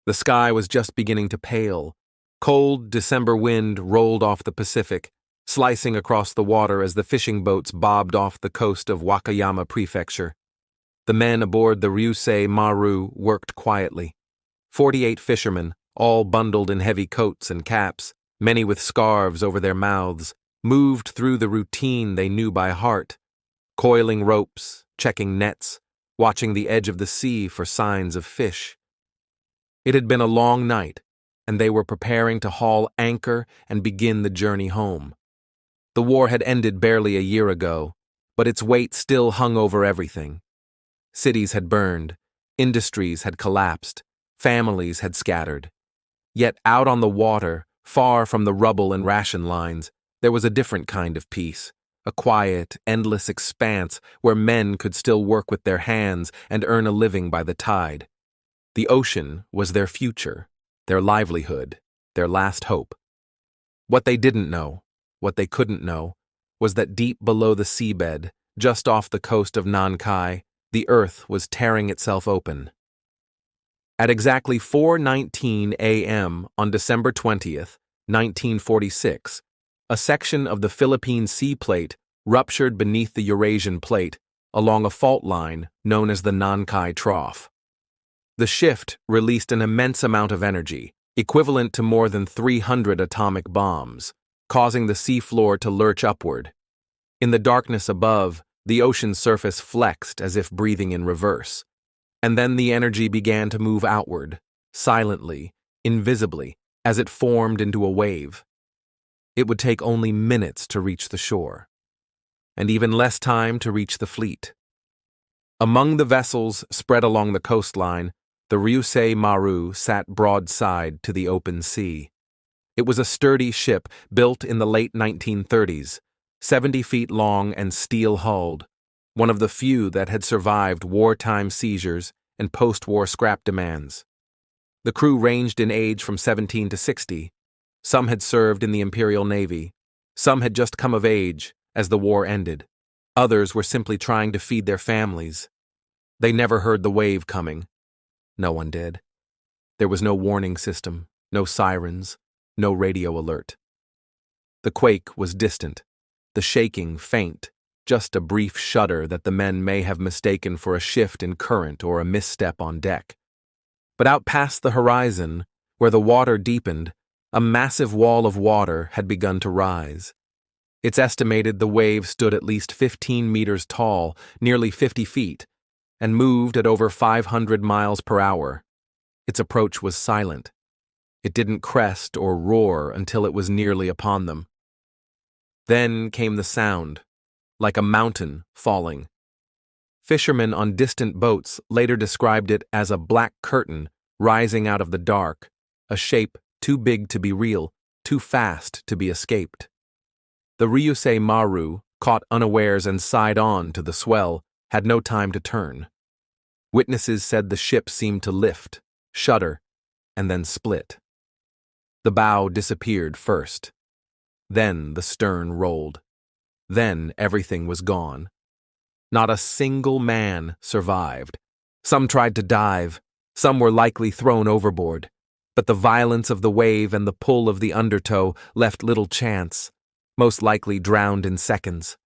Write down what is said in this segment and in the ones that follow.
The sky was just beginning to pale. Cold December wind rolled off the Pacific, slicing across the water as the fishing boats bobbed off the coast of Wakayama Prefecture. The men aboard the Ryusei Maru worked quietly. 48 fishermen, all bundled in heavy coats and caps, many with scarves over their mouths, moved through the routine they knew by heart, coiling ropes, checking nets, watching the edge of the sea for signs of fish. It had been a long night, and they were preparing to haul anchor and begin the journey home. The war had ended barely a year ago, but its weight still hung over everything. Cities had burned, industries had collapsed, families had scattered. Yet out on the water, far from the rubble and ration lines, there was a different kind of peace, a quiet, endless expanse where men could still work with their hands and earn a living by the tide. The ocean was their future, their livelihood, their last hope. What they didn't know, what they couldn't know, was that deep below the seabed, just off the coast of Nankai, the earth was tearing itself open. At exactly 4:19 a.m. on December 20th, 1946, a section of the Philippine Sea Plate ruptured beneath the Eurasian Plate along a fault line known as the Nankai Trough. The shift released an immense amount of energy, equivalent to more than 300 atomic bombs, causing the seafloor to lurch upward. In the darkness above, the ocean surface flexed as if breathing in reverse. And then the energy began to move outward, silently, invisibly, as it formed into a wave. It would take only minutes to reach the shore, and even less time to reach the fleet. Among the vessels spread along the coastline, the Ryusei Maru sat broadside to the open sea. It was a sturdy ship built in the late 1930s, 70 feet long and steel-hulled, one of the few that had survived wartime seizures and post-war scrap demands. The crew ranged in age from 17 to 60. Some had served in the Imperial Navy. Some had just come of age as the war ended. Others were simply trying to feed their families. They never heard the wave coming. No one did. There was no warning system, no sirens, no radio alert. The quake was distant, the shaking faint, just a brief shudder that the men may have mistaken for a shift in current or a misstep on deck. But out past the horizon, where the water deepened, a massive wall of water had begun to rise. It's estimated the wave stood at least 15 meters tall, nearly 50 feet, and moved at over 500 miles per hour. Its approach was silent. It didn't crest or roar until it was nearly upon them. Then came the sound, like a mountain falling. Fishermen on distant boats later described it as a black curtain rising out of the dark, a shape too big to be real, too fast to be escaped. The Ryusei Maru, caught unawares and side on to the swell, had no time to turn. Witnesses said the ship seemed to lift, shudder, and then split. The bow disappeared first. Then the stern rolled. Then everything was gone. Not a single man survived. Some tried to dive. Some were likely thrown overboard. But the violence of the wave and the pull of the undertow left little chance, most likely drowned in seconds.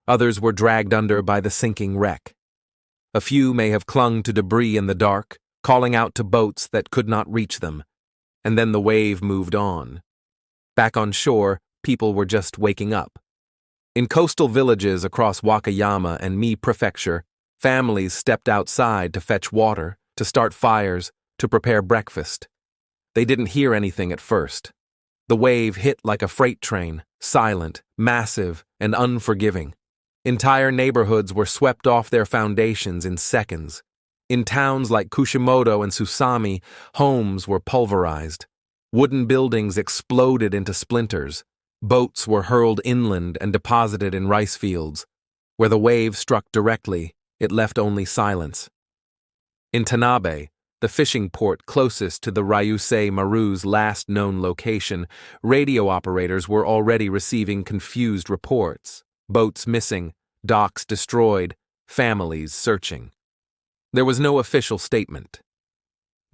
Others were dragged under by the sinking wreck. A few may have clung to debris in the dark, calling out to boats that could not reach them. And then the wave moved on. Back on shore, people were just waking up. In coastal villages across Wakayama and Mie Prefecture, families stepped outside to fetch water, to start fires, to prepare breakfast. They didn't hear anything at first. The wave hit like a freight train, silent, massive, and unforgiving. Entire neighborhoods were swept off their foundations in seconds. In towns like Kushimoto and Tsunami, homes were pulverized. Wooden buildings exploded into splinters. Boats were hurled inland and deposited in rice fields. Where the wave struck directly, it left only silence. In Tsunami, the fishing port closest to the Ryusei Maru's last known location, radio operators were already receiving confused reports. Boats missing, docks destroyed, families searching. There was no official statement.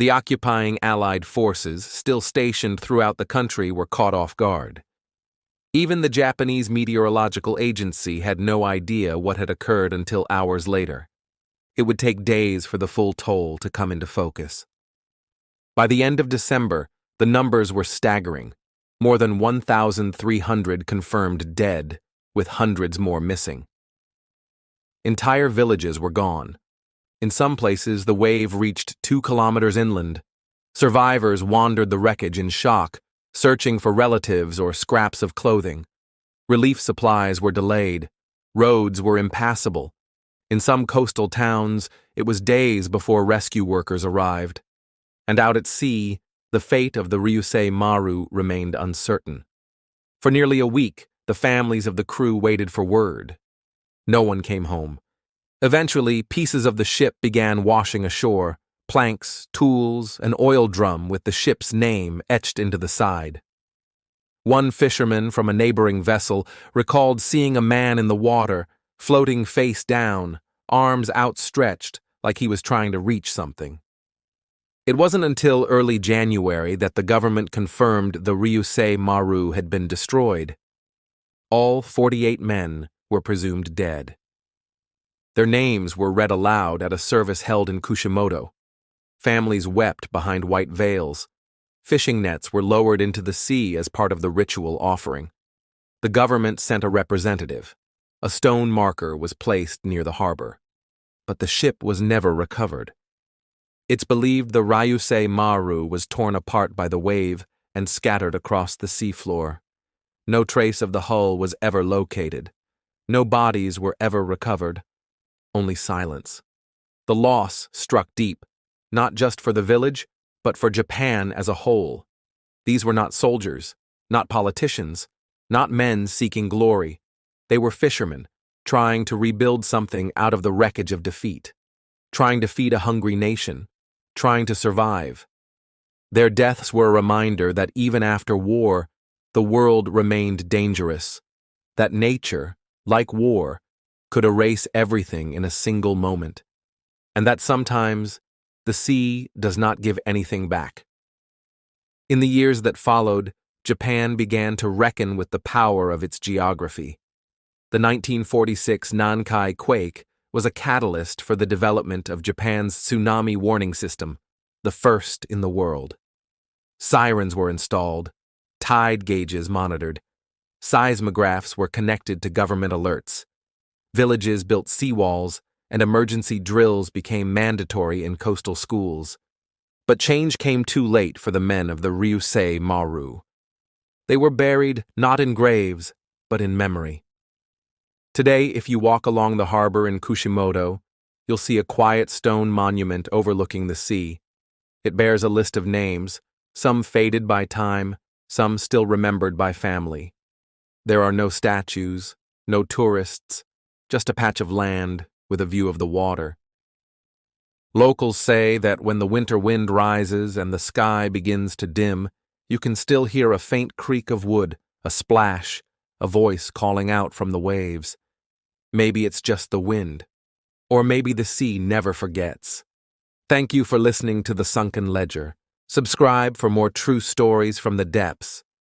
The occupying Allied forces, still stationed throughout the country, were caught off guard. Even the Japanese Meteorological Agency had no idea what had occurred until hours later. It would take days for the full toll to come into focus. By the end of December, the numbers were staggering. More than 1,300 confirmed dead, with hundreds more missing. Entire villages were gone. In some places, the wave reached 2 kilometers inland. Survivors wandered the wreckage in shock, searching for relatives or scraps of clothing. Relief supplies were delayed. Roads were impassable. In some coastal towns, it was days before rescue workers arrived. And out at sea, the fate of the Ryusei Maru remained uncertain. For nearly a week, the families of the crew waited for word. No one came home. Eventually, pieces of the ship began washing ashore, planks, tools, an oil drum with the ship's name etched into the side. One fisherman from a neighboring vessel recalled seeing a man in the water, floating face down, arms outstretched, like he was trying to reach something. It wasn't until early January that the government confirmed the Ryusei Maru had been destroyed. All 48 men were presumed dead. Their names were read aloud at a service held in Kushimoto. Families wept behind white veils. Fishing nets were lowered into the sea as part of the ritual offering. The government sent a representative. A stone marker was placed near the harbor. But the ship was never recovered. It's believed the Ryusei Maru was torn apart by the wave and scattered across the seafloor. No trace of the hull was ever located. No bodies were ever recovered. Only silence. The loss struck deep, not just for the village, but for Japan as a whole. These were not soldiers, not politicians, not men seeking glory. They were fishermen, trying to rebuild something out of the wreckage of defeat, trying to feed a hungry nation, trying to survive. Their deaths were a reminder that even after war, the world remained dangerous, that nature, like war, could erase everything in a single moment, and that sometimes the sea does not give anything back. In the years that followed, Japan began to reckon with the power of its geography. The 1946 Nankai quake was a catalyst for the development of Japan's tsunami warning system, the first in the world. Sirens were installed, tide gauges monitored, seismographs were connected to government alerts. Villages built seawalls, and emergency drills became mandatory in coastal schools. But change came too late for the men of the Ryusei Maru. They were buried not in graves, but in memory. Today, if you walk along the harbor in Kushimoto, you'll see a quiet stone monument overlooking the sea. It bears a list of names, some faded by time, some still remembered by family. There are no statues, no tourists, just a patch of land with a view of the water. Locals say that when the winter wind rises and the sky begins to dim, you can still hear a faint creak of wood, a splash, a voice calling out from the waves. Maybe it's just the wind, or maybe the sea never forgets. Thank you for listening to the Sunken Ledger. Subscribe for more true stories from the depths.